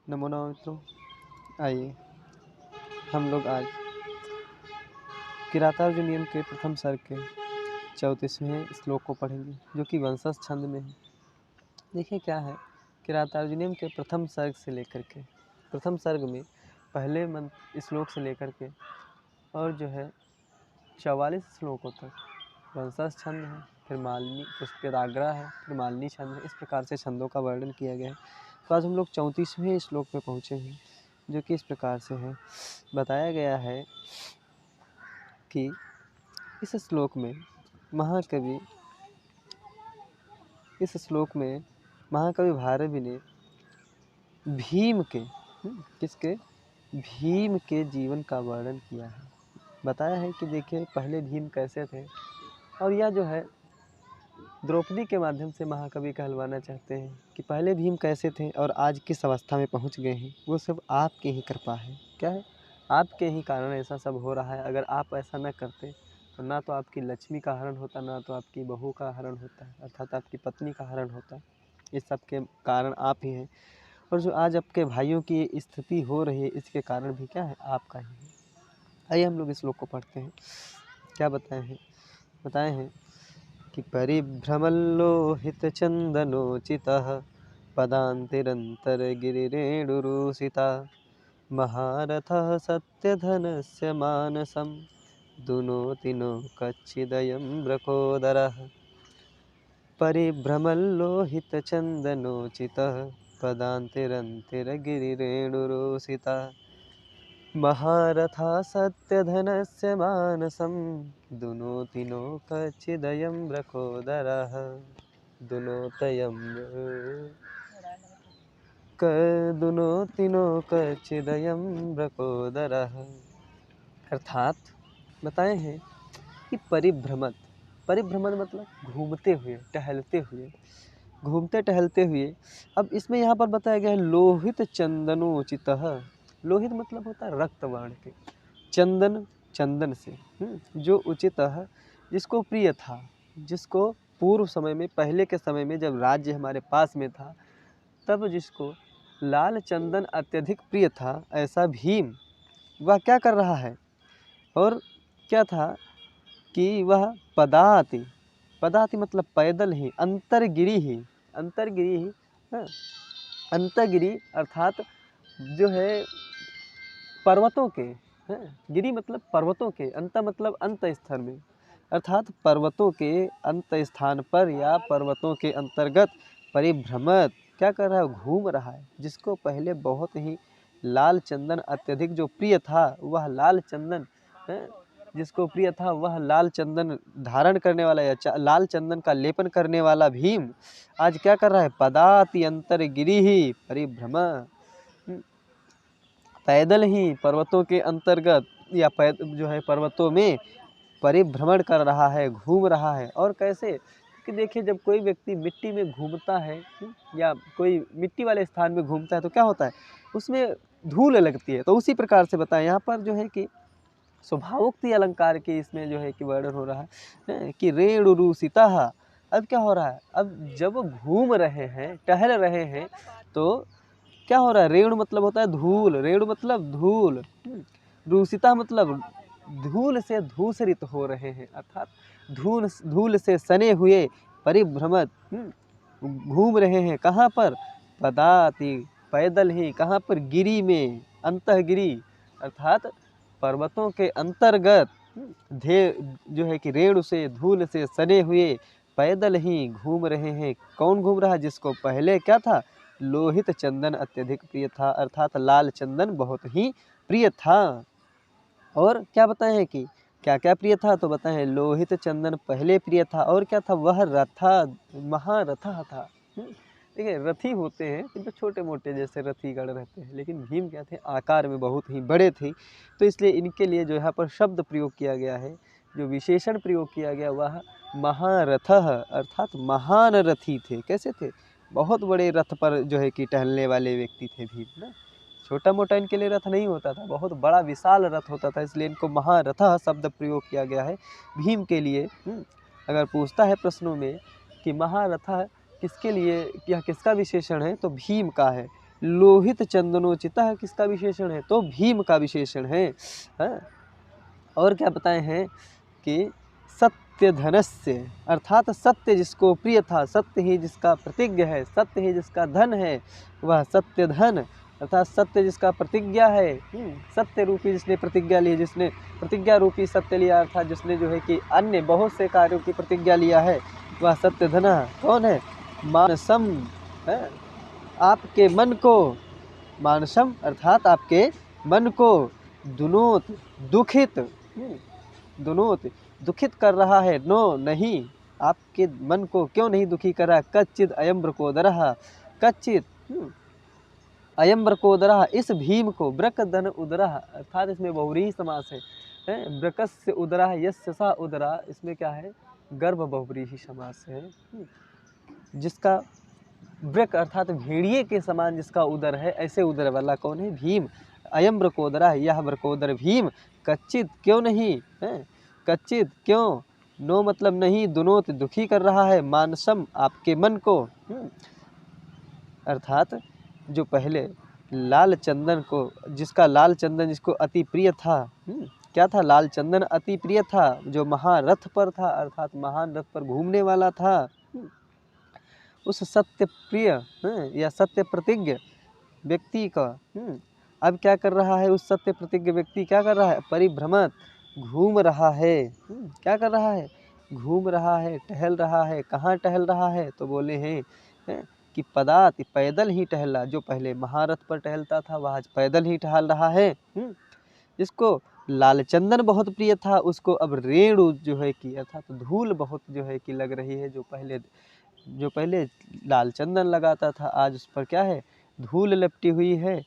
नमो नमः मित्रों। आइए हम लोग आज किरातार्जुन नियम के प्रथम सर्ग के 34वें श्लोक को पढ़ेंगे, जो कि वंशज छंद में है। देखिए क्या है, किरातार्जुन नियम के प्रथम सर्ग से लेकर के प्रथम सर्ग में पहले श्लोक से लेकर के और जो है 44 श्लोकों तक वंशज छंद है, फिर मालिनी पुष्पराग्रह है, फिर मालिनी छंद है। इस प्रकार से छंदों का वर्णन किया गया है। तो आज हम लोग 34वें श्लोक पे पहुँचे हैं, जो कि इस प्रकार से है। बताया गया है कि इस श्लोक में महाकवि भारवी ने भीम के जीवन का वर्णन किया है। बताया है कि देखिए पहले भीम कैसे थे, और यह जो है द्रौपदी के माध्यम से महाकवि कहलवाना चाहते हैं कि पहले भीम कैसे थे और आज किस अवस्था में पहुंच गए हैं। वो सब आपके ही कृपा है। क्या है? आपके ही कारण ऐसा सब हो रहा है। अगर आप ऐसा न करते तो ना तो आपकी लक्ष्मी का हरण होता, ना तो आपकी बहू का हरण होता, अर्थात आपकी पत्नी का हरण होता। इस सब के कारण आप ही हैं, और जो आज आपके भाइयों की स्थिति हो रही है इसके कारण भी क्या है, आपका ही है। आइए हम लोग इस श्लोक को पढ़ते हैं। क्या बताए हैं कि परिभ्रमल्लोहितचन्दनोचितः पदान्तिरन्तर्गिरिरेणुरुषिता महारथः सत्यधनस्य मानसं दुनोति नो कच्चिदयं व्रकोदरः। परिभ्रमल्लोहितचन्दनोचितः पदान्तिरन्तर्गिरिरेणुरुषिता महारथा सत्यधनस्य मानसं दुनोति नो कच्चिदयं व्रकोदरः। दुनोति नो कच्चिदयं व्रकोदरः। अर्थात बताए हैं कि परिभ्रमण मतलब घूमते हुए, टहलते हुए। अब इसमें यहाँ पर बताया गया है लोहित चंदनोचितः। लोहित मतलब होता है रक्त वर्ण के, चंदन से जो उचित है, जिसको प्रिय था, जिसको पूर्व समय में, पहले के समय में जब राज्य हमारे पास में था, तब जिसको लाल चंदन अत्यधिक प्रिय था, ऐसा भीम वह क्या कर रहा है, और क्या था कि वह पदाति मतलब पैदल ही, अंतरगिरी हाँ, अंतरगिरी अर्थात जो है पर्वतों के, गिरी मतलब पर्वतों के, अंत मतलब अंत स्थान में, अर्थात पर्वतों के अंत स्थान पर या पर्वतों के अंतर्गत परिभ्रमत क्या कर रहा है, घूम रहा है। जिसको पहले बहुत ही लाल चंदन अत्यधिक जो प्रिय था, वह लाल चंदन जिसको प्रिय था वह लाल चंदन धारण करने वाला या लाल चंदन का लेपन करने वाला भीम आज क्या कर रहा है, पदाति अंतरगिरी ही परिभ्रम, पैदल ही पर्वतों के अंतर्गत या जो है पर्वतों में परिभ्रमण कर रहा है, घूम रहा है। और कैसे कि देखिए जब कोई व्यक्ति मिट्टी में घूमता है या कोई मिट्टी वाले स्थान में घूमता है तो क्या होता है, उसमें धूल लगती है। तो उसी प्रकार से बताएं यहाँ पर जो है कि स्वभावोक्ति अलंकार के इसमें जो है कि वर्णन हो रहा है कि रेणुरुषिता। अब क्या हो रहा है, अब जब घूम रहे हैं, टहल रहे हैं, तो क्या हो रहा है, रेणु मतलब होता है धूल, रेणु मतलब धूल, रूसिता मतलब धूल से धूसरित हो रहे हैं, अर्थात धूल से सने हुए परिभ्रमत घूम रहे हैं। कहाँ पर, पदाति पैदल ही, कहाँ पर, गिरी में, अंतःगिरी अर्थात पर्वतों के अंतर्गत जो है कि रेणु से, धूल से सने हुए पैदल ही घूम रहे हैं। कौन घूम रहा है, जिसको पहले क्या था, लोहित चंदन अत्यधिक प्रिय था, अर्थात लाल चंदन बहुत ही प्रिय था। और क्या बताए हैं कि क्या क्या प्रिय था, तो बताए हैं लोहित चंदन पहले प्रिय था, और क्या था, वह रथा महारथा था। देखिए रथी होते हैं किंतु छोटे मोटे जैसे रथीगढ़ रहते हैं, लेकिन भीम क्या थे, आकार में बहुत ही बड़े थे। तो इसलिए इनके लिए जो यहाँ पर शब्द प्रयोग किया गया है, जो विशेषण प्रयोग किया गया वह महारथः, अर्थात महान रथी थे। कैसे थे, बहुत बड़े रथ पर जो है कि टहलने वाले व्यक्ति थे भीम ना। छोटा मोटा इनके लिए रथ नहीं होता था, बहुत बड़ा विशाल रथ होता था, इसलिए इनको महारथः शब्द प्रयोग किया गया है भीम के लिए। अगर पूछता है प्रश्नों में कि महारथः किसके लिए, यह किसका विशेषण है, तो भीम का है। लोहित चंदनोचितः किसका विशेषण है? तो भीम का विशेषण है। हाँ? और क्या बताए हैं कि सत्य धनस्य, अर्थात सत्य जिसको प्रिय था, सत्य ही जिसका प्रतिज्ञ है, सत्य ही जिसका धन है, वह सत्य धन, अर्थात सत्य जिसका प्रतिज्ञा है, सत्य रूपी जिसने प्रतिज्ञा ली, जिसने प्रतिज्ञा रूपी सत्य लिया, अर्थात जिसने जो है कि अन्य बहुत से कार्यों की प्रतिज्ञा लिया है, वह सत्य धन कौन है? मानसम है, आपके मन को, मानसम अर्थात आपके मन को, दुनोत दुखित, दुनोत दुखित कर रहा है, नो नहीं, आपके मन को क्यों नहीं दुखी कर रहा? कच्चिद अयम ब्रकोदरः, कच्चित अयम ब्रकोदरः, इस भीम को, ब्रकधन उदरः अर्थात इसमें बहुव्रीहि समास है, ब्रकस्य उदरः यस्य सा उदरा, इसमें क्या है? गर्भ बहुव्रीहि समास है। जिसका ब्रक अर्थात भेड़िए के समान जिसका उदर है, ऐसे उदर वाला कौन है? भीम। अयम ब्रकोदरः, यह ब्रकोदर भीम, कच्चित क्यों नहीं है, कच्चित क्यों, नो मतलब नहीं, दुनोत दुखी कर रहा है, मानसम आपके मन को, अर्थात जो पहले लाल चंदन को, जिसका लाल चंदन जिसको अति प्रिय था, क्या था? लाल चंदन अति प्रिय था, जो महारथ पर था, अर्थात महान रथ पर घूमने वाला था, उस सत्य प्रिय या सत्य प्रतिज्ञ व्यक्ति का अब क्या कर रहा है? उस सत्य प्रतिज्ञ व्यक्ति क्या कर रहा है? परिभ्रमत, घूम रहा है। क्या कर रहा है? घूम रहा है, टहल रहा है। कहाँ टहल रहा है? तो बोले हैं कि पदाति, पैदल ही टहला। जो पहले महारथ पर टहलता था वह आज पैदल ही टहल रहा है। जिसको लाल चंदन बहुत प्रिय था, उसको अब रेणु जो है कि अर्थात धूल बहुत जो है कि लग रही है। जो पहले लाल चंदन लगाता था, आज उस पर क्या है? धूल लपटी हुई है।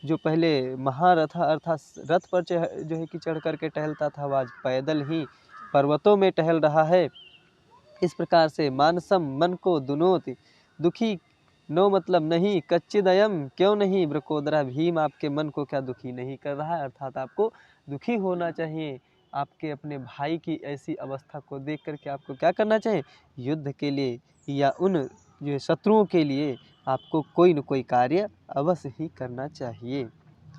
जो पहले महारथ अर्थात रथ पर जो है कि चढ़ करके टहलता था, वह आज पैदल ही पर्वतों में टहल रहा है। इस प्रकार से मानसम, मन को, दुनोति दुखी, नो मतलब नहीं, कच्चिदयम क्यों नहीं, ब्रकोदरा भीम आपके मन को क्या दुखी नहीं कर रहा है? अर्थात आपको दुखी होना चाहिए। आपके अपने भाई की ऐसी अवस्था को देख करके आपको क्या करना चाहिए? युद्ध के लिए या उन जो शत्रुओं के लिए आपको कोई न कोई कार्य अवश्य ही करना चाहिए।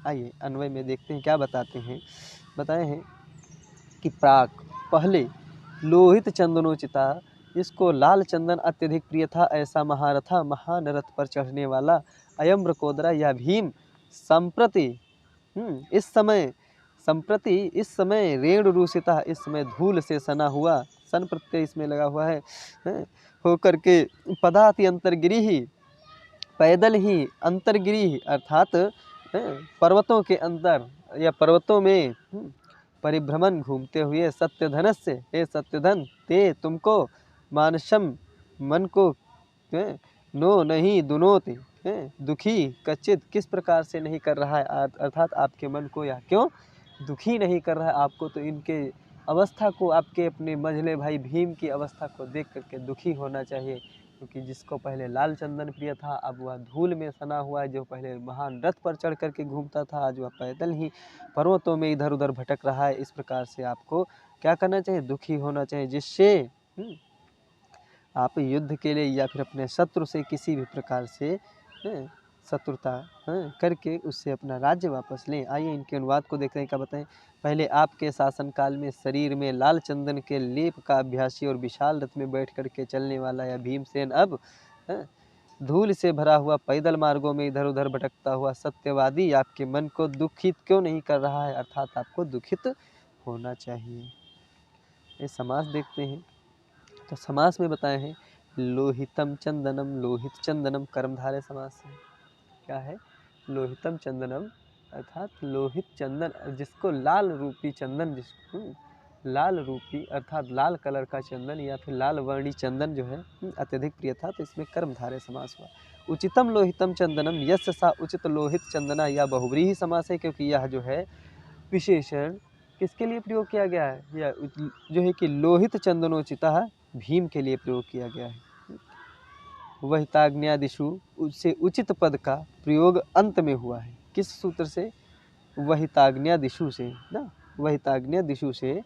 आइए अन्वय में देखते हैं क्या बताते हैं। बताए हैं कि प्राक, पहले लोहित चंदनोचिता, जिसको लाल चंदन अत्यधिक प्रिय था, ऐसा महारथा, महान रथ पर चढ़ने वाला, अयम ब्रकोदरा या भीम, संप्रति इस समय, संप्रति इस समय, रेणु रूसिता, इस समय धूल से सना हुआ, सन प्रत्यय इसमें लगा हुआ है, होकर के पदाति अंतर्गिरी ही, पैदल ही, अंतर्गिरी अर्थात पर्वतों के अंदर या पर्वतों में परिभ्रमण घूमते हुए, सत्यधनस्य, हे सत्यधन, ते तुमको, मानसम मन को, नो नहीं, दुनोति दुखी, कच्चित किस प्रकार से नहीं कर रहा है, अर्थात आपके मन को या क्यों दुखी नहीं कर रहा है। आपको तो इनके अवस्था को, आपके अपने मझले भाई भीम की अवस्था को देख करके दुखी होना चाहिए, क्योंकि जिसको पहले लाल चंदन प्रिय था, अब वह धूल में सना हुआ है। जो पहले महान रथ पर चढ़ करके घूमता था, आज वह पैदल ही पर्वतों में इधर उधर भटक रहा है। इस प्रकार से आपको क्या करना चाहिए? दुखी होना चाहिए, जिससे आप युद्ध के लिए या फिर अपने शत्रु से किसी भी प्रकार से शत्रुता करके उससे अपना राज्य वापस लें। आइए इनके अनुवाद को देखते हैं क्या बताएं। पहले आपके शासनकाल में शरीर में लाल चंदन के लेप का अभ्यासी और विशाल रथ में बैठ करके चलने वाला यह भीमसेन अब धूल से भरा हुआ पैदल मार्गों में इधर उधर भटकता हुआ सत्यवादी आपके मन को दुखित क्यों नहीं कर रहा है? अर्थात आपको दुखित होना चाहिए। ये समास देखते हैं। तो समास में बताए हैं लोहितम चंदनम, लोहित चंदनम कर्मधारय समास है। क्या है? लोहितम चंदनम अर्थात लोहित चंदन, जिसको लाल रूपी चंदन, जिसको लाल रूपी अर्थात लाल कलर का चंदन या फिर लाल वर्णी चंदन जो है अत्यधिक प्रिय था, तो इसमें कर्मधारय समास हुआ। उचितम लोहितम चंदनम यस्य सा उचित लोहित चंदना, या बहुव्रीहि समास है, क्योंकि यह जो है विशेषण किसके लिए प्रयोग किया गया है? यह जो है कि लोहित चंदनोचिता भीम के लिए प्रयोग किया गया है। वहिताग्न्यादिषु उससे उचित पद का प्रयोग अंत में हुआ है। किस सूत्र से? वहिताग्न्यादिषु से ना, वहिताग्न्यादिषु से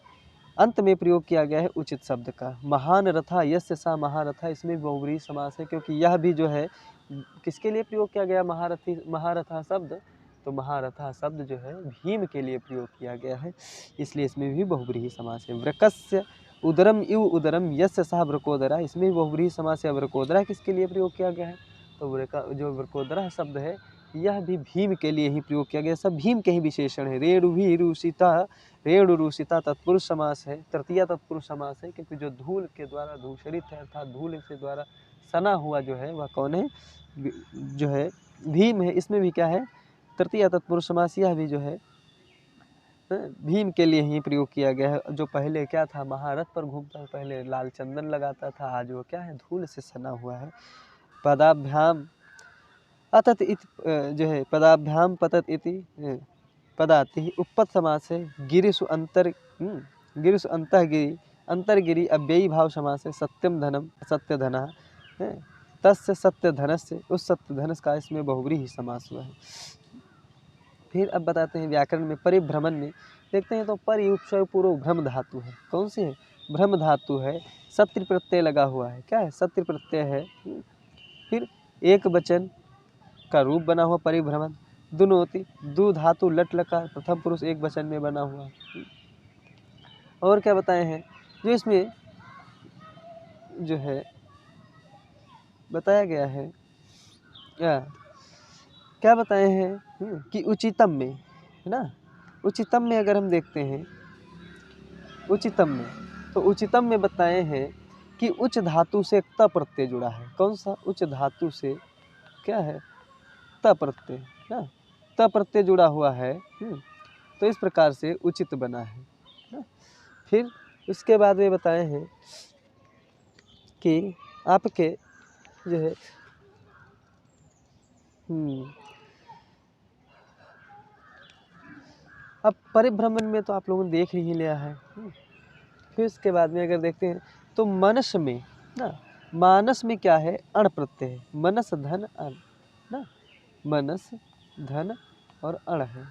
अंत में प्रयोग किया गया है उचित शब्द का। महान रथा यस्य सा महारथा, इसमें बहुव्रीहि समास है, क्योंकि यह भी जो है किसके लिए प्रयोग किया गया महारथा शब्द? तो महारथा शब्द जो है भीम के लिए प्रयोग किया गया है, इसलिए इसमें भी बहुव्रीहि समास है। वृकस्य उदरम इव उदरम यस्य सह वृकोदरा, इसमें भी बहुव्रीहि समास है। वृकोदरा किसके लिए प्रयोग किया गया है? तो जो वृकोदरा शब्द है यह भी भीम के लिए ही प्रयोग किया गया, सब भीम के ही विशेषण है। रेणुरूषिता तत्पुरुष समास है, तृतीया तत्पुरुष समास है, क्योंकि जो धूल के द्वारा धूषरित है अर्थात धूल के द्वारा सना हुआ जो है वह कौन है? जो है भीम है। इसमें भी क्या है? तृतीया तत्पुरुष समास, यह भी जो है भीम के लिए ही प्रयोग किया गया है। जो पहले क्या था, महारथ पर घूमता है, पहले लाल चंदन लगाता था, आज वो क्या है? धूल से सना हुआ है। पदाभ्याम अतत जो है पदाभ्याम पतत इति पदाति उपपद समास है। गिरिषु अंतःगिरि अंतर्गिरि अव्ययी भाव समास है। सत्यम धनम सत्य धन तस्य सत्य धनस्य, उस सत्य धनस का इसमें बहुव्रीहि समास हुआ है। फिर अब बताते हैं व्याकरण में परिभ्रमण में देखते हैं तो परियुक्त पूर्व भ्रम धातु है। कौन सी है? भ्रम धातु है, सत्य प्रत्यय लगा हुआ है। क्या है? सत्य प्रत्यय है। फिर एक वचन का रूप बना हुआ परिभ्रमण। दुनोति दु धातु लट लकार प्रथम पुरुष एक वचन में बना हुआ। और क्या बताए हैं? जो इसमें जो है बताया गया है, क्या बताए हैं कि उचितम में है ना, उचितम में अगर हम देखते हैं उचितम में, तो उचितम में बताए हैं कि उच्च धातु से त प्रत्यय जुड़ा है। कौन सा? उच्च धातु से क्या है? त प्रत्यय ना, त प्रत्यय जुड़ा हुआ है। तो इस प्रकार से उचित बना है ना। फिर उसके बाद में बताए हैं कि आपके जो है अब परिभ्रमण में तो आप लोगों ने देख ही लिया है। फिर उसके बाद में अगर देखते हैं तो मनस में ना, मानस में क्या है? अण प्रत्यय है। मनस धन अण ना, मनस धन और अण है।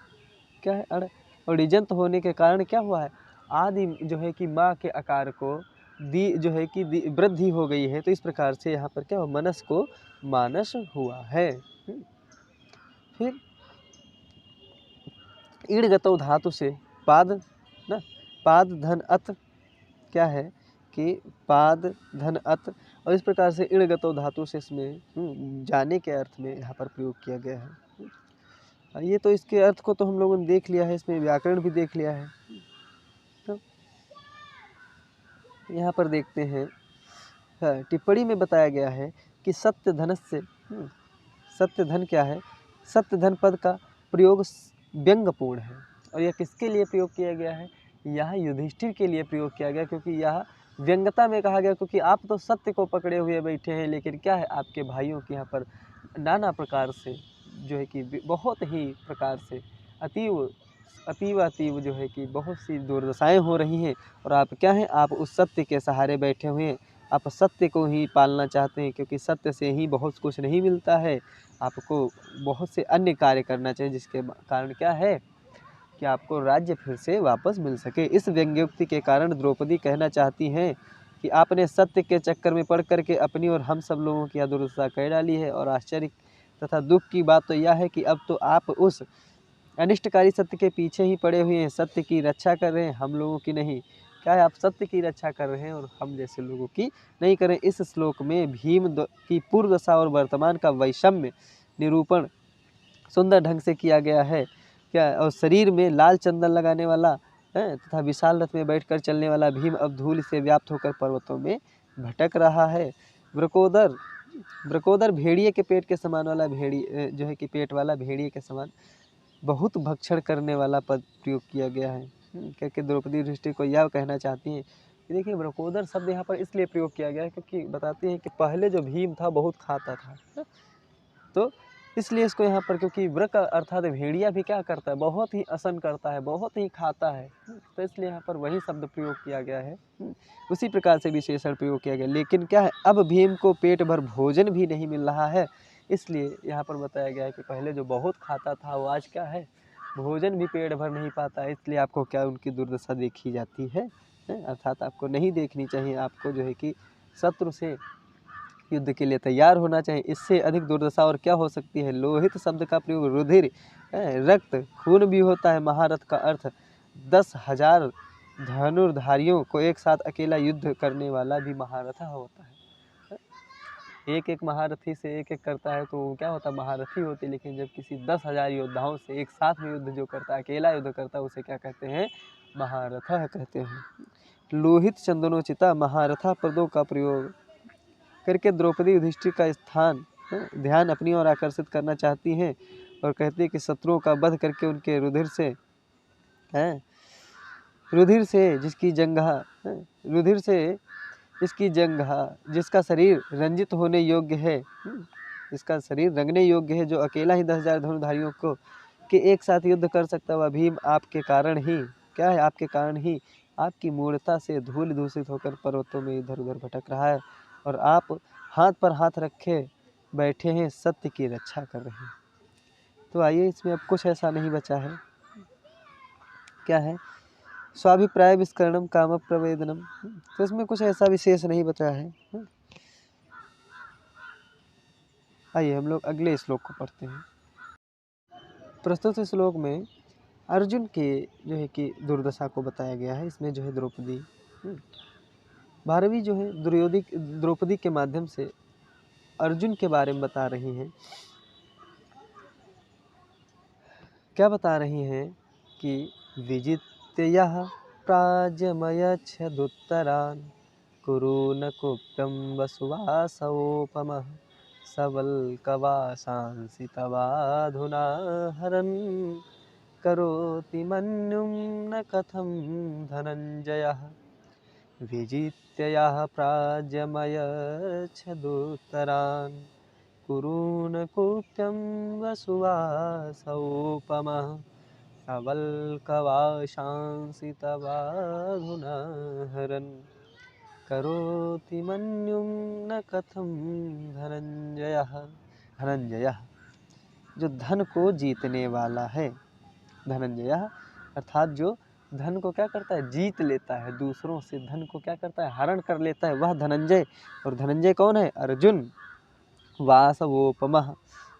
क्या है? अण। और इजंत होने के कारण क्या हुआ है? आदि जो है कि माँ के आकार को दी जो है कि वृद्धि हो गई है, तो इस प्रकार से यहाँ पर क्या हुआ? मनस को मानस हुआ है। फिर ईड़गतो धातु से पाद ना, पाद धन अत, क्या है कि पाद धन अत, और इस प्रकार से ईड़गतो धातु से इसमें जाने के अर्थ में यहाँ पर प्रयोग किया गया है। ये तो इसके अर्थ को तो हम लोगों ने देख लिया है, इसमें व्याकरण भी देख लिया है। तो यहाँ पर देखते हैं टिप्पणी में बताया गया है कि सत्य धनस से सत्य धन क्या है? सत्य धन पद का प्रयोग व्यंग्यपूर्ण है। और यह किसके लिए प्रयोग किया गया है? यह युधिष्ठिर के लिए प्रयोग किया गया, क्योंकि यह व्यंग्यता में कहा गया, क्योंकि आप तो सत्य को पकड़े हुए बैठे हैं, लेकिन क्या है? आपके भाइयों के यहाँ पर नाना प्रकार से जो है कि बहुत ही प्रकार से अतीव जो है कि बहुत सी दुर्दशाएं हो रही हैं, और आप क्या हैं? आप उस सत्य के सहारे बैठे हुए हैं। आप सत्य को ही पालना चाहते हैं, क्योंकि सत्य से ही बहुत कुछ नहीं मिलता है। आपको बहुत से अन्य कार्य करना चाहिए, जिसके कारण क्या है कि आपको राज्य फिर से वापस मिल सके। इस व्यंग्योक्ति के कारण द्रौपदी कहना चाहती हैं कि आपने सत्य के चक्कर में पड़ करके अपनी और हम सब लोगों की दुर्दशा कर डाली है। और आश्चर्य तथा दुख की बात तो यह है कि अब तो आप उस अनिष्टकारी सत्य के पीछे ही पड़े हुए हैं, सत्य की रक्षा कर रहे हैं, हम लोगों की नहीं। क्या है? आप सत्य की रक्षा कर रहे हैं और हम जैसे लोगों की नहीं करें। इस श्लोक में भीम की पूर्व दशा और वर्तमान का वैषम्य निरूपण सुंदर ढंग से किया गया है। क्या? और शरीर में लाल चंदन लगाने वाला है तथा विशाल रथ में बैठकर चलने वाला भीम अब धूल से व्याप्त होकर पर्वतों में भटक रहा है। वृकोदर भेड़िए के पेट के समान वाला जो है कि पेट वाला भेड़िए के समान बहुत भक्षण करने वाला पद प्रयोग किया गया है। क्योंकि द्रौपदी युधिष्ठिर को यह कहना चाहती हैं कि देखिए वृकोदर शब्द यहाँ पर इसलिए प्रयोग किया गया है क्योंकि बताती हैं कि पहले जो भीम था बहुत खाता था, तो इसलिए इसको यहाँ पर, क्योंकि वृक अर्थात भेड़िया भी क्या करता है? बहुत ही असन करता है, बहुत ही खाता है, तो इसलिए यहाँ पर वही शब्द प्रयोग किया गया है। उसी प्रकार से विशेषण प्रयोग किया गया। लेकिन क्या है? अब भीम को पेट भर भोजन भी नहीं मिल रहा है, इसलिए यहाँ पर बताया गया है कि पहले जो बहुत खाता था वो आज क्या है? भोजन भी पेट भर नहीं पाता है। इसलिए आपको क्या उनकी दुर्दशा देखी जाती है, अर्थात आपको नहीं देखनी चाहिए। आपको जो है कि शत्रु से युद्ध के लिए तैयार होना चाहिए। इससे अधिक दुर्दशा और क्या हो सकती है। लोहित शब्द का प्रयोग रुधिर, रक्त, खून भी होता है। महारथ का अर्थ 10,000 धनुर्धारियों को एक साथ अकेला युद्ध करने वाला भी महारथा होता है। एक एक महारथी से एक एक करता है तो क्या होता है, महारथी होते हैं। लेकिन जब किसी 10,000 योद्धाओं से एक साथ में युद्ध जो करता है, अकेला युद्ध करता है, उसे क्या कहते हैं, महारथा कहते हैं। लोहित चंदनोचिता महारथा पदों का प्रयोग करके द्रौपदी युधिष्ठिर का ध्यान अपनी ओर आकर्षित करना चाहती हैं और कहती है कि शत्रुओं का वध करके उनके रुधिर से जिसकी जंघा जिसका शरीर रंजित होने योग्य है, जिसका शरीर रंगने योग्य है, जो अकेला ही 10,000 धनुर्धारियों को के एक साथ युद्ध कर सकता है, वह भीम आपके कारण ही क्या है, आपके कारण ही आपकी मूर्खता से धूल दूषित होकर पर्वतों में इधर उधर भटक रहा है और आप हाथ पर हाथ रखे बैठे हैं, सत्य की रक्षा कर रहे हैं। तो आइए, इसमें अब कुछ ऐसा नहीं बचा है। क्या है, स्वाभिप्राय विस्करणम काम प्रवेदनम, तो इसमें कुछ ऐसा विशेष नहीं बचा है। आइए हम लोग अगले श्लोक को पढ़ते हैं। प्रस्तुत श्लोक में अर्जुन के जो है कि दुर्दशा को बताया गया है। इसमें जो है द्रौपदी भारवी जो है द्रौपदी के माध्यम से अर्जुन के बारे में बता रही हैं। क्या बता रही हैं कि विजित्ययः प्राज्यमयच्छदुत्तरान् कुरून् कुप्यं वसुवासोपमः सबल्कवासांसि तवाधुना हरन् करोति मन्युं न कथं धनञ्जयः। विजित्ययः प्राज्यमयच्छदुत्तरान् कुरून् कुप्यं वसुवासोपमः सबल्कवासांसि तवाधुना हरन् करोति मन्युं न कथं धनञ्जयः जो धन को जीतने वाला है। धनंजय अर्थात जो धन को क्या करता है, जीत लेता है, दूसरों से धन को क्या करता है, हरण कर लेता है, वह धनंजय। और धनंजय कौन है, अर्जुन।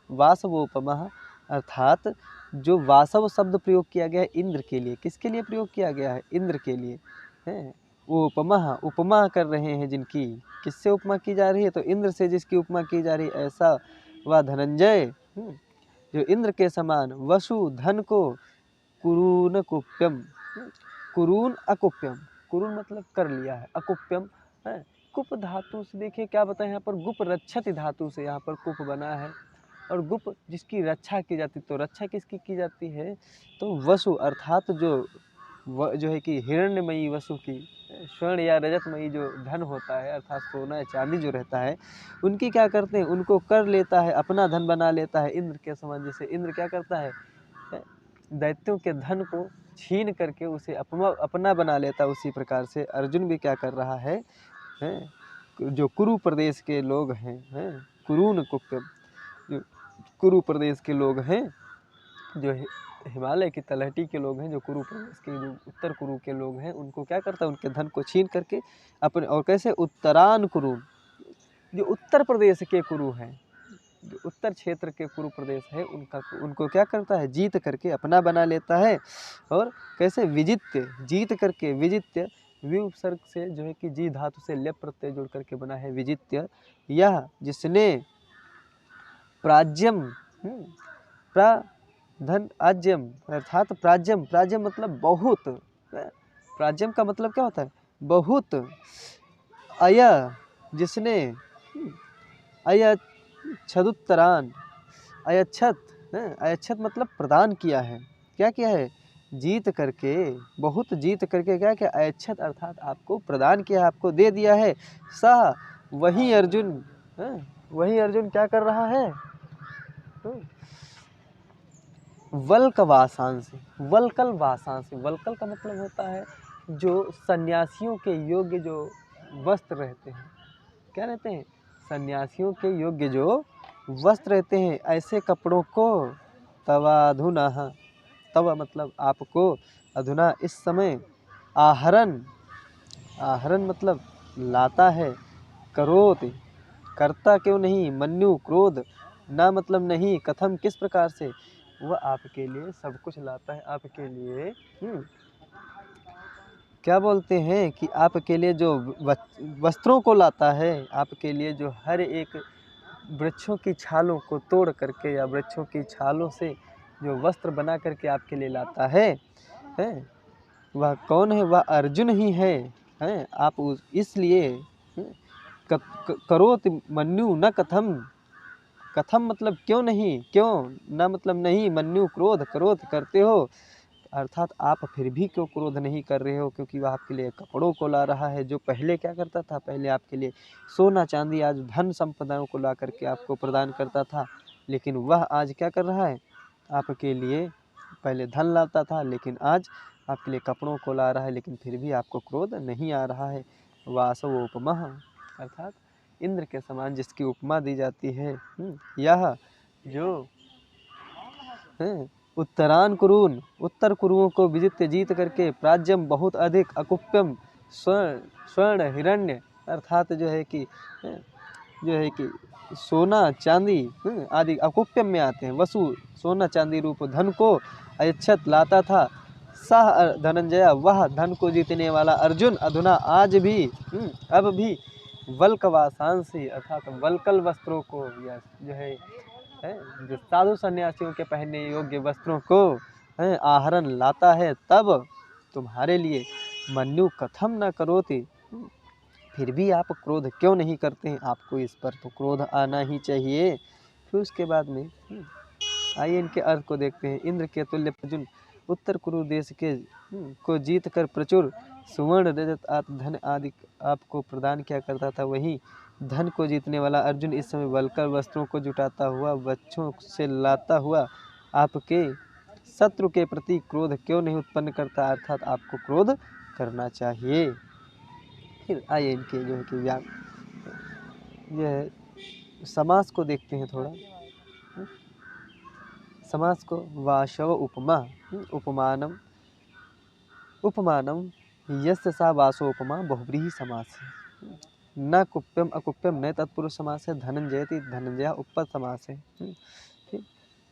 वासवोपमः अर्थात जो वासव शब्द प्रयोग किया गया है इंद्र के लिए। किसके लिए प्रयोग किया गया है, इंद्र के लिए है। उपमा कर रहे हैं जिनकी, किससे उपमा की जा रही है, तो इंद्र से जिसकी उपमा की जा रही है, ऐसा वह धनंजय जो इंद्र के समान वसु धन को कुरून कुप्यम, कुरून अकुप्यम, कुरून मतलब कर लिया है, अकुप्यम है कुप धातु से। देखिए क्या बताएं यहाँ पर, गुप रक्षति धातु से यहाँ पर कुप बना है। और गुप जिसकी रक्षा की जाती, तो रक्षा किसकी की जाती है, तो वसु अर्थात जो है कि हिरण्यमयी वसु की, स्वर्ण या रजतमयी जो धन होता है, अर्थात सोना या चांदी जो रहता है, उनकी क्या करते हैं, उनको कर लेता है, अपना धन बना लेता है इंद्र के समान। जैसे इंद्र क्या करता है, दैत्यों के धन को छीन करके उसे अपना बना लेता है, उसी प्रकार से अर्जुन भी क्या कर रहा है, जो कुरु प्रदेश के लोग हैं, कुरून कुप्यम, जो कुरु प्रदेश के लोग हैं, जो हिमालय की तलहटी के लोग हैं, जो कुरु प्रदेश के, जो उत्तर कुरु के लोग हैं, उनको क्या करता है, उनके धन को छीन करके अपने, और कैसे, उत्तरान कुरु, जो उत्तर प्रदेश के कुरु हैं, जो उत्तर क्षेत्र के कुरु प्रदेश है, उनको क्या करता है, जीत करके अपना बना लेता है। और कैसे, विजित्य, जीत करके, विजित्य विउपसर्ग से जो है कि जी धातु से लेप प्रत्यय जोड़ करके बना है विजित्य। यह जिसने प्राज्यम धन आज्यम अर्थात प्राज्यम, प्राज्यम मतलब बहुत, प्राज्यम का मतलब क्या होता है, बहुत। अय जिसने, अयच्छदुत्तरान, अयच्छत मतलब प्रदान किया है, क्या किया है, जीत करके, बहुत जीत करके क्या किया, अयच्छत अर्थात आपको प्रदान किया है, आपको दे दिया है। सा वही अर्जुन, वही अर्जुन क्या कर रहा है, वल्क वासांस, वल्कल वासांस, वल्कल का मतलब होता है जो सन्यासियों के योग्य जो वस्त्र रहते हैं, क्या रहते हैं, सन्यासियों के योग्य जो वस्त्र रहते हैं, ऐसे कपड़ों को तवाधुना, तव मतलब आपको, अधुना इस समय, आहरण, आहरण मतलब लाता है, करोति करता क्यों नहीं, मन्यु क्रोध ना मतलब नहीं, कथम किस प्रकार से, वह आपके लिए सब कुछ लाता है, आपके लिए क्या बोलते हैं कि आपके लिए जो वस्त्रों को लाता है, आपके लिए जो हर एक वृक्षों की छालों को तोड़ करके या वृक्षों की छालों से जो वस्त्र बना करके आपके लिए लाता है, वह कौन है, वह अर्जुन ही है, आप इसलिए करोति मन्यु न कथम, कथम मतलब क्यों नहीं, क्यों न मतलब नहीं, मन्यु क्रोध, क्रोध करते हो, अर्थात आप फिर भी क्यों क्रोध नहीं कर रहे हो, क्योंकि वह आपके लिए कपड़ों को ला रहा है। जो पहले क्या करता था, पहले आपके लिए सोना चांदी आज धन संपदाओं को ला करके आपको प्रदान करता था, लेकिन वह आज क्या कर रहा है, आपके लिए पहले धन लाता था लेकिन आज आपके लिए कपड़ों को ला रहा है, लेकिन फिर भी आपको क्रोध नहीं आ रहा है। वासवोपमा अर्थात इंद्र के समान जिसकी उपमा दी जाती है, यह जो उत्तरान कुरून, उत्तर कुरुओं को विजित्य जीत करके, प्राज्यम बहुत अधिक, अकुप्यम स्वर्ण हिरण्य अर्थात जो है कि सोना चांदी आदि अकुप्यम में आते हैं, वसु सोना चांदी रूप धन को अयच्छत लाता था, सह धनंजय वह धन को जीतने वाला अर्जुन, अधुना आज भी अब भी वल्कवासांसी अर्थात वल्कल वस्त्रों को, या जो है जो साधु सन्यासियों के पहनने योग्य वस्त्रों को आहरण लाता है, तब तुम्हारे लिए मन्यु कथम न करोति, फिर भी आप क्रोध क्यों नहीं करते हैं, आपको इस पर तो क्रोध आना ही चाहिए। फिर उसके बाद में आइए इनके अर्थ को देखते हैं। इंद्र के तुल्य अर्जुन उत्तर कुरु देश के को जीत कर प्रचुर सुवर्ण रजत धन आदि आपको प्रदान किया करता था, वहीं धन को जीतने वाला अर्जुन इस समय वल्कल वस्त्रों को जुटाता हुआ, बच्चों से लाता हुआ आपके शत्रु के प्रति क्रोध क्यों नहीं उत्पन्न करता, अर्थात आपको क्रोध करना चाहिए। फिर आइए इनके जो है कि यह समास को देखते हैं थोड़ा। समास को वाशव उपमा, उपमानम उपमानम यस्य सा वासोपमा बहुव्रीहि समास है, न कुप्यम अकुप्यम न तत्पुरुष समास है, धनंजयति धनंजय उपपद समास है।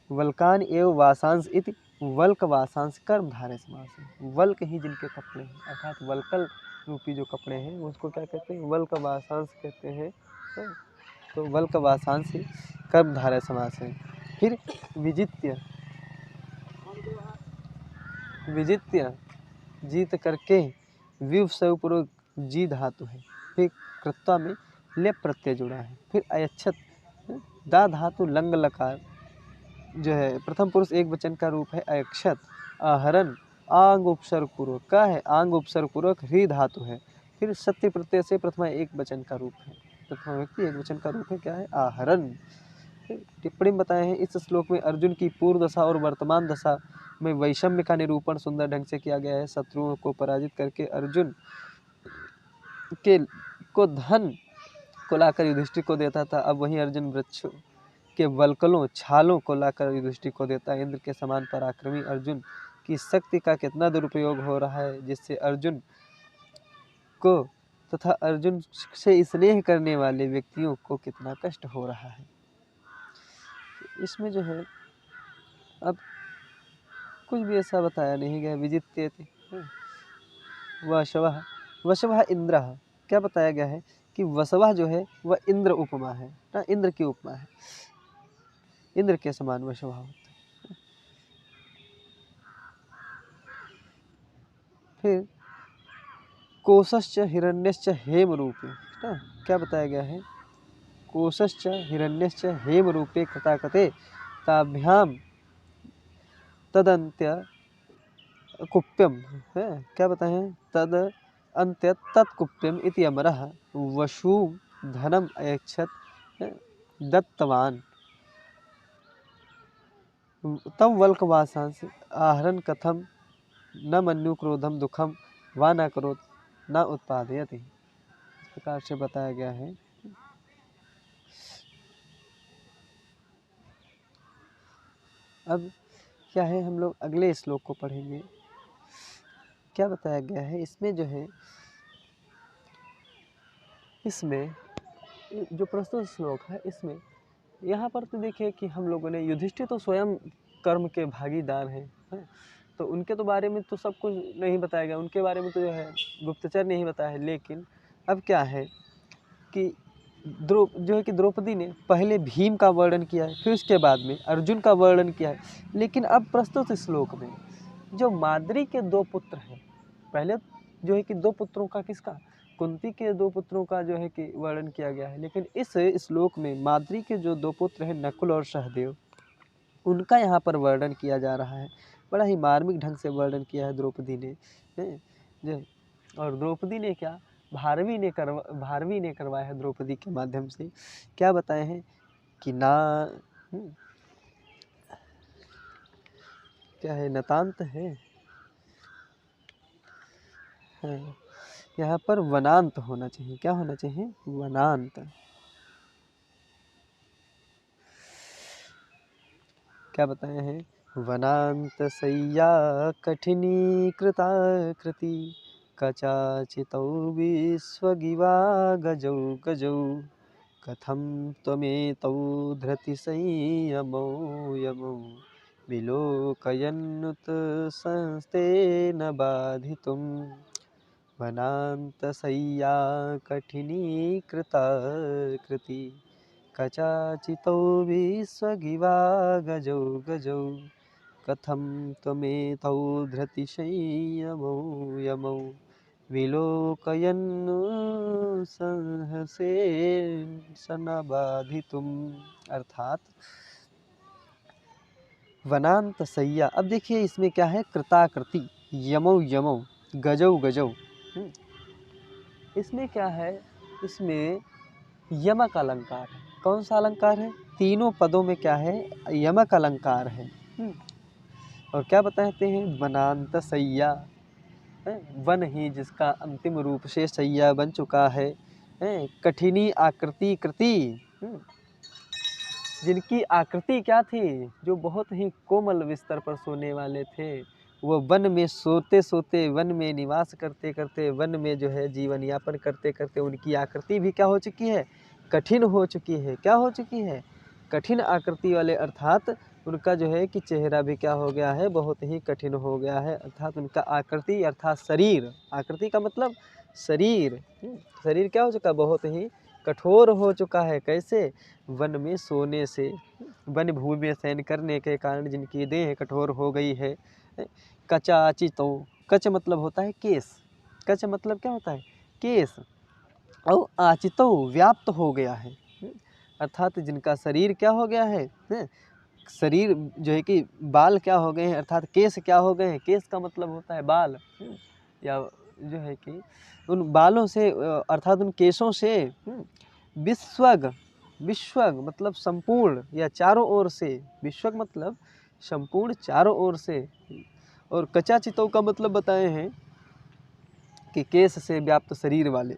वल्कान एव वासांस इति वल्क वासांस कर्म धारय समास है, वल्क ही जिनके कपड़े हैं, अर्थात वल्कल रूपी जो कपड़े हैं उसको क्या कहते हैं, वल्क वासांस कहते हैं, तो वल्क वासांस ही कर्म धारय समास है। फिर विजित्य, विजित्य जीत करके, विव स्वपूर्वक जी धातु है, फिर कृत्वा में लेप प्रत्यय जुड़ा है, फिर अयच्छत दा धातु लंग लकार जो है प्रथम पुरुष एक वचन का रूप है, अयक्षत आहरण आंग उपसर्ग पूर्वक का है, आंग उपसर्ग पूर्वक ह्री धातु है, फिर सत्य प्रत्यय से प्रथमा एक वचन का रूप है, प्रथमा व्यक्ति एक वचन का रूप है, क्या है, आहरण। टिप्पणी में बताए हैं इस श्लोक में अर्जुन की पूर्व दशा और वर्तमान दशा में वैषम्य का निरूपण सुंदर ढंग से किया गया है। शत्रुओं को पराजित करके अर्जुन को धन को लाकर युधिष्ठिर को देता था, अब वहीं अर्जुन वृक्षों के वल्कलों छालों को लाकर युधिष्ठिर को देता है। इंद्र के समान पराक्रमी अर्जुन की शक्ति का कितना दुरुपयोग हो रहा है, जिससे अर्जुन को तथा अर्जुन से स्नेह करने वाले व्यक्तियों को कितना कष्ट हो रहा है। इसमें जो है अब कुछ भी ऐसा बताया नहीं गया। विजित्य वशवः, वशवः इंद्र, क्या बताया गया है कि वसवः जो है वह इंद्र उपमा है ना, इंद्र की उपमा है, इंद्र के समान वशवः होता है। फिर कोशश्च हिरण्यश्च हेम रूपे ना, क्या बताया गया है, कोशश्च हिरण्यश्च हेम रूपे कृताकते ताभ्याम तदंत्य कुप्यम है, क्या बताए हैं, तद अंत्य तत्कुप्यम इति अमरः वशु धनम अयच्छत दत्तवान, तम वल्कवासांस आहरण कथम न मन्यु क्रोधम दुखम वा न करोत न उत्पादयति, इस प्रकार से बताया गया है। अब क्या है, हम लोग अगले श्लोक को पढ़ेंगे। क्या बताया गया है इसमें, जो है इसमें जो प्रस्तुत श्लोक है इसमें यहाँ पर तो देखिए कि हम लोगों ने युधिष्ठिर तो स्वयं कर्म के भागीदार हैं, तो उनके तो बारे में तो सब कुछ नहीं बताया गया, उनके बारे में तो जो है गुप्तचर ने ही बताया है। लेकिन अब क्या है कि जो है कि द्रौपदी ने पहले भीम का वर्णन किया है, फिर उसके बाद में अर्जुन का वर्णन किया है। लेकिन अब प्रस्तुत श्लोक में जो माद्री के 2 पुत्र हैं, पहले जो है कि 2 पुत्रों का किसका, कुंती के 2 पुत्रों का जो है कि वर्णन किया गया है। लेकिन इस श्लोक में माद्री के जो 2 पुत्र हैं नकुल और सहदेव, उनका यहाँ पर वर्णन किया जा रहा है। बड़ा ही मार्मिक ढंग से वर्णन किया है द्रौपदी ने, जो और द्रौपदी ने क्या, भारवी ने करवाया है द्रौपदी के माध्यम से। क्या बताए हैं कि ना क्या है, नतांत है, हाँ, यहाँ पर वनांत होना चाहिए। क्या होना चाहिए, वनांत। क्या बताए हैं, वनांत सय्या कठिनी कृता कृति कचाचितौ विश्वगिवा गजौ गजौ कथं त्वमेतौ धृति संयमौ यमौ विलोकयन्नुत संस्तेन बाधितुं वनान्तशय्या कठिनी कृता कृति कचाचितौ विश्वगिवा गजौ गजौ कथं त्वमेतौ धृति संयमौ यमौ विलोकयन्नु संहसेन सनबाधितुम्। अर्थात वनांत सय्या। अब देखिए इसमें क्या है, कृताकृति, यमौ यमौ, गजौ गजौ। इसमें क्या है, इसमें यमक अलंकार है। कौन सा अलंकार है, तीनों पदों में क्या है, यमक अलंकार है। और क्या बताते हैं, वनांत सय्या, वन ही जिसका अंतिम रूप से सय्या बन चुका है। कठिनी आकृति कृति, जिनकी आकृति क्या थी, जो बहुत ही कोमल बिस्तर पर सोने वाले थे, वो वन में सोते सोते, वन में निवास करते करते, वन में जो है जीवन यापन करते करते उनकी आकृति भी क्या हो चुकी है, कठिन हो चुकी है। क्या हो चुकी है, कठिन आकृति वाले, अर्थात उनका जो है कि चेहरा भी क्या हो गया है, बहुत ही कठिन हो गया है। अर्थात उनका आकृति अर्थात शरीर, आकृति का मतलब शरीर, शरीर क्या हो चुका, बहुत ही कठोर हो चुका है। कैसे, वन में सोने से, वन भूमि में शयन करने के कारण जिनकी देह कठोर हो गई है। कचाचितो, कच मतलब होता है केस, कच मतलब क्या होता है, केस। और आचितो व्याप्त हो गया है, अर्थात जिनका शरीर क्या हो गया है, शरीर जो है कि बाल क्या हो गए हैं, अर्थात केस क्या हो गए हैं। केस का मतलब होता है बाल, या जो है कि उन बालों से अर्थात उन केसों से विश्वग, विश्वग मतलब संपूर्ण या चारों ओर से, विश्वग मतलब संपूर्ण चारों ओर से। और कचाचितों का मतलब बताए हैं कि केस से व्याप्त शरीर वाले,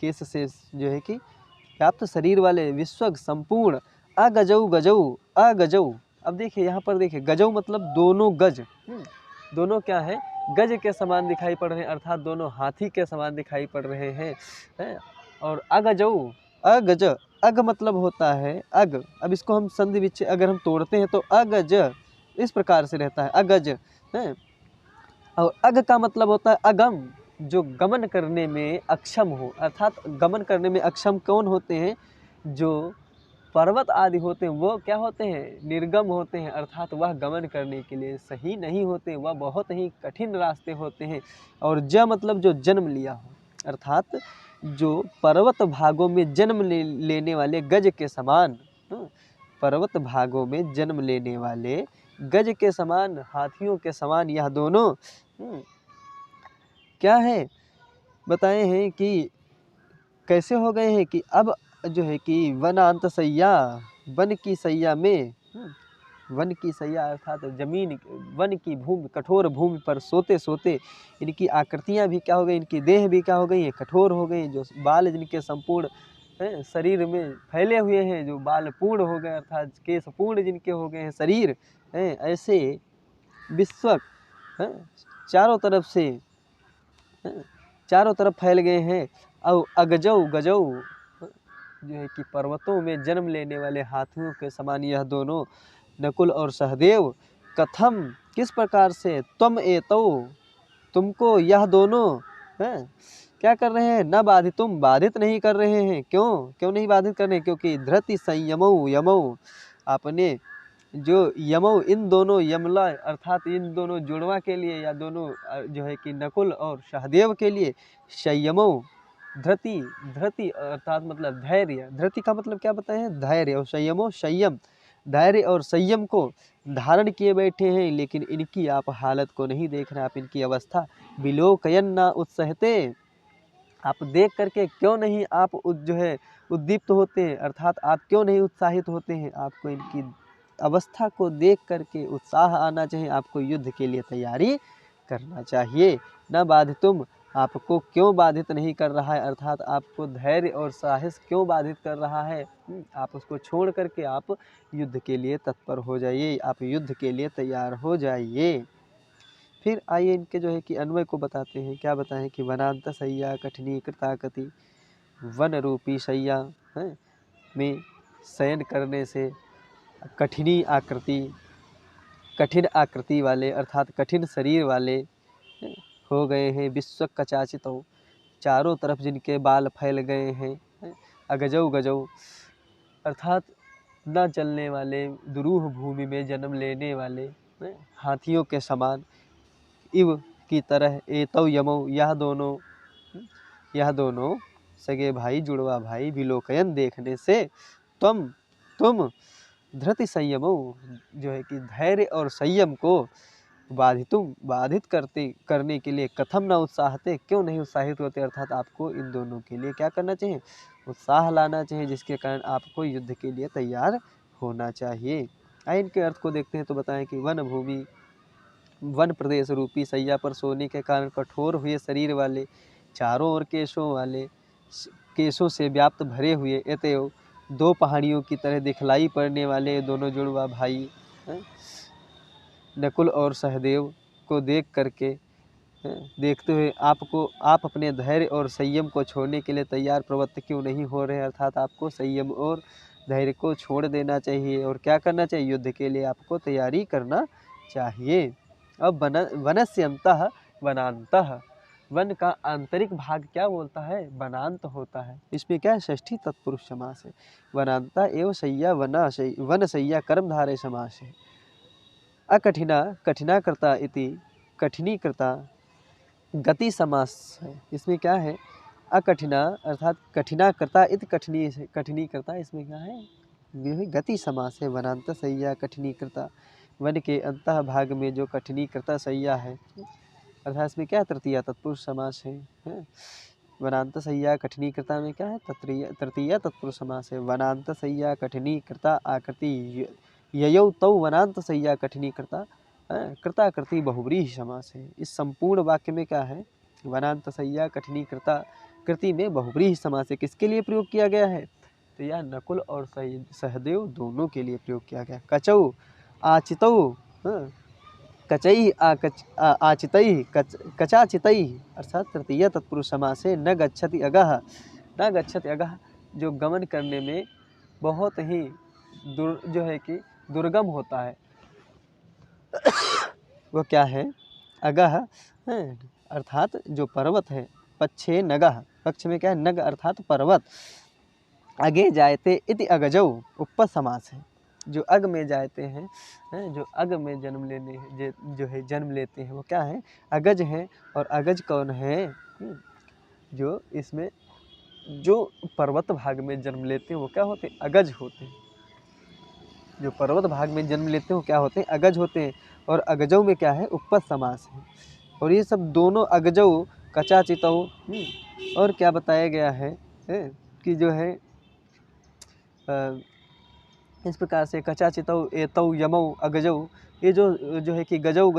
केस से जो है कि व्याप्त शरीर वाले, विश्वग संपूर्ण। अगजौ गजौ, अगजौ। अब देखिए यहाँ पर देखिए, गजौ मतलब दोनों गज, दोनों क्या है, गज के समान दिखाई पड़ रहे हैं, अर्थात दोनों हाथी के समान दिखाई पड़ रहे हैं। और अगजौ, अगज, अग मतलब होता है अग। अब इसको हम संधि विच्छेद अगर हम तोड़ते हैं तो अगज इस प्रकार से रहता है, अगज है। और अग का मतलब होता है अगम, जो गमन करने में अक्षम हो। अर्थात गमन करने में अक्षम कौन होते हैं, जो पर्वत आदि होते हैं, वो क्या होते हैं, निर्गम होते हैं, अर्थात वह गमन करने के लिए सही नहीं होते, वह बहुत ही कठिन रास्ते होते हैं। और ज मतलब जो जन्म लिया हो, अर्थात जो पर्वत भागों में जन्म लेने वाले गज के समान, पर्वत भागों में जन्म लेने वाले गज के समान, हाथियों के समान, यह दोनों क्या है, बताए हैं कि कैसे हो गए हैं कि अब जो है कि वनांत सय्या, वन की सय्या में, वन की सय्या अर्थात जमीन, वन की भूमि, कठोर भूमि पर सोते सोते इनकी आकृतियां भी क्या हो गई, इनकी देह भी क्या हो गई है, कठोर हो गई। जो बाल जिनके संपूर्ण शरीर में फैले हुए हैं, जो बाल पूर्ण हो गए, अर्थात केश पूर्ण जिनके हो गए हैं शरीर, ऐसे विश्वक चारों तरफ से, चारों तरफ फैल गए हैं। और अगजौ गजौ, जो है कि पर्वतों में जन्म लेने वाले हाथियों के समान यह दोनों नकुल और सहदेव कथम किस प्रकार से त्वम एतौ तुमको यह दोनों हैं क्या कर रहे हैं, न बाधितुम बाधित नहीं कर रहे हैं। क्यों नहीं बाधित कर रहे हैं? क्योंकि धृति संयमौ यमौ आपने जो यमौ इन दोनों यमला अर्थात इन दोनों जुड़वा के लिए या दोनों जो है कि नकुल और सहदेव के लिए संयमौ धृति अर्थात मतलब धैर्य, धृति का मतलब क्या बताएं, धैर्य, और संयमो संयम, धैर्य और संयम को धारण किए बैठे हैं। लेकिन इनकी आप हालत को नहीं देख रहे, आप इनकी अवस्था विलोकयन न उत्सहते, आप देख करके क्यों नहीं आप जो है उद्दीप्त होते हैं, अर्थात आप क्यों नहीं उत्साहित होते हैं। आपको इनकी अवस्था को देख करके उत्साह आना चाहिए, आपको युद्ध के लिए तैयारी करना चाहिए। न बाधितुम आपको क्यों बाधित नहीं कर रहा है, अर्थात आपको धैर्य और साहस क्यों बाधित कर रहा है। आप उसको छोड़ करके आप युद्ध के लिए तत्पर हो जाइए, आप युद्ध के लिए तैयार हो जाइए। फिर आइए इनके जो है कि अन्वय को बताते हैं। क्या बताएं कि वनांत सैया कठिनी कृताकति, वन रूपी सैया में शयन करने से कठिनी आकृति, कठिन आकृति वाले अर्थात कठिन शरीर वाले हो गए हैं। विश्व कचाचितो चारों तरफ जिनके बाल फैल गए हैं। अगजौ गजौ अर्थात न चलने वाले, दुरूह भूमि में जन्म लेने वाले हाथियों के समान, इव की तरह एतौ यमौ यह दोनों सगे भाई जुड़वा भाई विलोकयन देखने से तुम धृति संयमो जो है कि धैर्य और संयम को बाधित करने के लिए कथम न उत्साहते क्यों नहीं उत्साहित होते, अर्थात आपको इन दोनों के लिए क्या करना चाहिए, उत्साह लाना चाहिए, जिसके कारण आपको युद्ध के लिए तैयार होना चाहिए। आइए इनके अर्थ को देखते हैं। तो बताएं कि वन भूमि वन प्रदेश रूपी सैया पर सोने के कारण कठोर हुए शरीर वाले, चारों ओर केशों से व्याप्त भरे हुए, एतयो दो पहाड़ियों की तरह दिखलाई पड़ने वाले दोनों जुड़वा भाई नकुल और सहदेव को देखते हुए आप अपने धैर्य और संयम को छोड़ने के लिए तैयार प्रवृत्त क्यों नहीं हो रहे, अर्थात आपको संयम और धैर्य को छोड़ देना चाहिए और क्या करना चाहिए, युद्ध के लिए आपको तैयारी करना चाहिए। अब वनस्य अंतः वनांतः, वन का आंतरिक भाग क्या बोलता है, वनांत होता है। इसमें क्या है, षष्ठी तत्पुरुष समास है। वनांता एवं सैया वन सैया कर्मधारय समास है। अकठिना कठिना करता इति कठिनी करता गति समास है। इसमें क्या है, अकठिना अर्थात कठिना करता इति कठिनी करता, इसमें क्या है, यह गति समास है। वनांत सैया कठिनी करता, वन के अंतः भाग में जो कठिनी करता सैया है, अर्थात इसमें क्या है, तृतीया तत्पुरुष समास है। वनांत सैया कठिनी करता में क्या है, तृतीया तत्पुरुष समास है। वनांत सैया कठिनी करता आकृति ययौ तौ वनांत सैया कठिनी करता कृताकृति बहुव्रीहि समास है। इस संपूर्ण वाक्य में क्या है, वनांत सैया कठिनी करता कृति में बहुव्रीहि समास है। किसके लिए प्रयोग किया गया है, तो यह नकुल और सहदेव दोनों के लिए प्रयोग किया गया। कचौ आचितौ कचई आचितई कचाचितई अर्थात तृतीय तत्पुरुष समास है। न गच्छति अगह जो गमन करने में बहुत ही जो है कि दुर्गम होता है, वो क्या है, अगह अर्थात जो पर्वत है। पक्षे नगह, पक्ष में क्या है, नग अर्थात पर्वत। अगे जायते इति अगजौ उपपद समास है। जो अग में जाते हैं, जो अग में जन्म लेते हैं वो क्या है, अगज है। और अगज कौन है, जो इसमें जो पर्वत भाग में जन्म लेते हैं वो क्या होते हैं, अगज होते हैं। जो पर्वत भाग में जन्म लेते हैं वो क्या होते हैं, अगज होते हैं। और अगजौ में क्या है, उपपद समास है। और ये सब दोनों अगजौ कचाचितौ और क्या बताया गया है कि जो है इस प्रकार से कचाचितौ एतौ यमौ अगजौ, ये जो है कि गजौ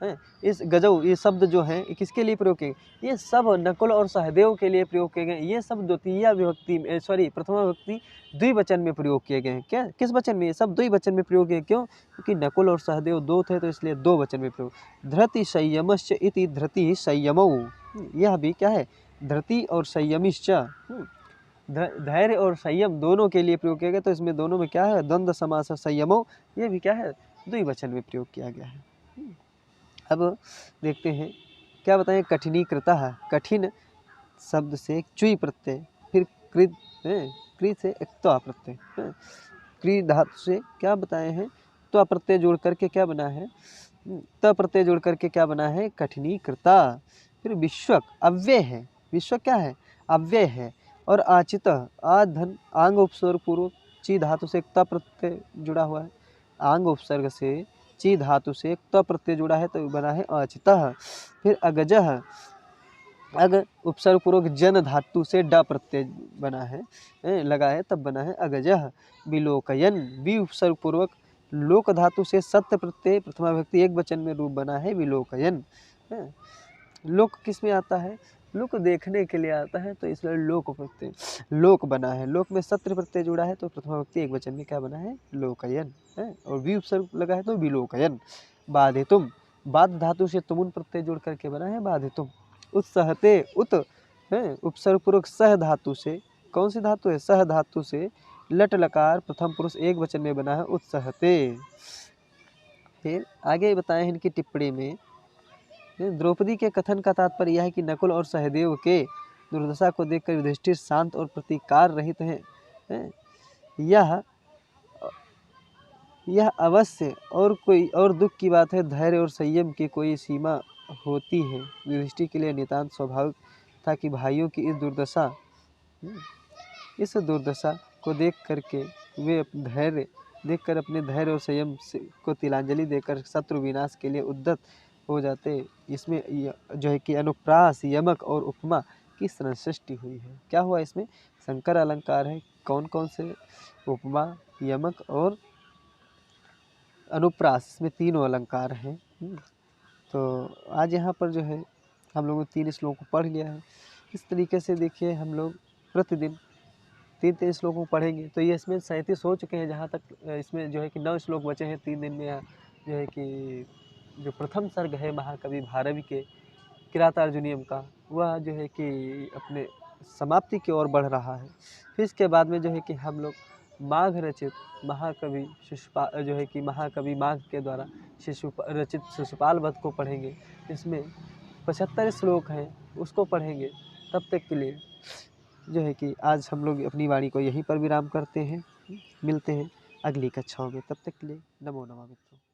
हैं, इस गजौ ये शब्द जो है किसके लिए प्रयोग किए, ये सब नकुल और सहदेव के लिए प्रयोग किए गए। ये सब द्वितीय विभक्ति प्रथमा विभक्ति द्विवचन में प्रयोग किए गए हैं। क्या, किस वचन में, ये सब द्विवचन में प्रयोग किए। क्यों, क्योंकि नकुल और सहदेव दो थे तो इसलिए दो वचन में प्रयोग। धृति संयमश्च इति धृति संयमौ, यह भी क्या है, धृति और संयमिश्च धैर्य और संयम दोनों के लिए प्रयोग किया गया। तो इसमें दोनों में क्या है, द्वंद्व समास संयमो, ये भी क्या है, द्विवचन में प्रयोग किया गया है। अब देखते हैं क्या बताएं, कठिनीकृतः, कठिन शब्द से चुई प्रत्यय, फिर कृत कृ से एक त्वा प्रत्यय, कृ धातु से क्या बताए हैं, त्वा प्रत्यय जोड़ करके क्या बना है, त प्रत्यय जोड़ करके क्या बना है, कठिनीकृता। फिर विश्वक अव्यय है, विश्वक क्या है, अव्यय है। और आचित आधन आंग उपसर्ग पूर्वक ची धातु से एक त प्रत्यय जुड़ा हुआ है, आंग उपसर्ग से ची धातु से एक त प्रत्यय जुड़ा है तो बना है आचितः। फिर अगजः, अग उपसर्ग पूर्वक जन धातु से ड प्रत्यय बना है, लगा है तब बना है अगजः। विलोकयन, वि उपसर्ग पूर्वक लोक धातु से सत्य प्रत्यय प्रथमा विभक्ति एक वचन में रूप बना है विलोकयन। लोक किस में आता है, लोक देखने के लिए आता है तो इसलिए लोक प्रत्यय लोक बना है। लोक में सत्र प्रत्यय जुड़ा है तो प्रथमा विभक्ति एक वचन में क्या बना है, लोकयन है। और वी उपसर्ग लगा है तो विलोकयन। बाधितुम, बाध धातु से तुमुन प्रत्यय जोड़ करके बना है बाधितुम। उत्सहते, उत है उपसर्ग पूर्वक सह धातु से, कौन सी धातु है, सह धातु से लट लकार प्रथम पुरुष एक वचन में बना है उत्सहते। फिर आगे बताए हैं इनकी टिप्पणी में, द्रौपदी के कथन का तात्पर्य यह है कि नकुल और सहदेव के दुर्दशा को देखकर युधिष्ठिर शांत और प्रतिकार रहित हैं। यह अवश्य और कोई और दुख की बात है, धैर्य और संयम की कोई सीमा होती है। युधिष्ठिर के लिए नितांत स्वाभाविक था कि भाइयों की इस दुर्दशा को देख करके वे अपने धैर्य और संयम को तिलांजलि देकर शत्रु विनाश के लिए उद्यत हो जाते। इसमें जो है कि अनुप्रास, यमक और उपमा की संश्लिष्टि हुई है। क्या हुआ इसमें, संकर अलंकार है, कौन कौन से, उपमा, यमक और अनुप्रास, इसमें तीनों अलंकार हैं। तो आज यहाँ पर जो है हम लोगों ने 3 श्लोक को पढ़ लिया है। इस तरीके से देखिए हम लोग प्रतिदिन 3 श्लोकों को पढ़ेंगे तो ये इसमें 37 हो चुके हैं। जहाँ तक इसमें जो है कि 9 श्लोक बचे हैं 3 दिन में। जो है कि जो प्रथम सर्ग है महाकवि भारवी के किरातार्जुनीयम का, वह जो है कि अपने समाप्ति की ओर बढ़ रहा है। फिर इसके बाद में जो है कि हम लोग माघ रचित महाकवि जो है कि महाकवि माघ के द्वारा रचित शिशुपाल वध को पढ़ेंगे। इसमें 75 श्लोक हैं, उसको पढ़ेंगे। तब तक के लिए जो है कि आज हम लोग अपनी वाणी को यहीं पर विराम करते हैं। मिलते हैं अगली कक्षाओं में, तब तक के लिए नमो नमः मित्रों।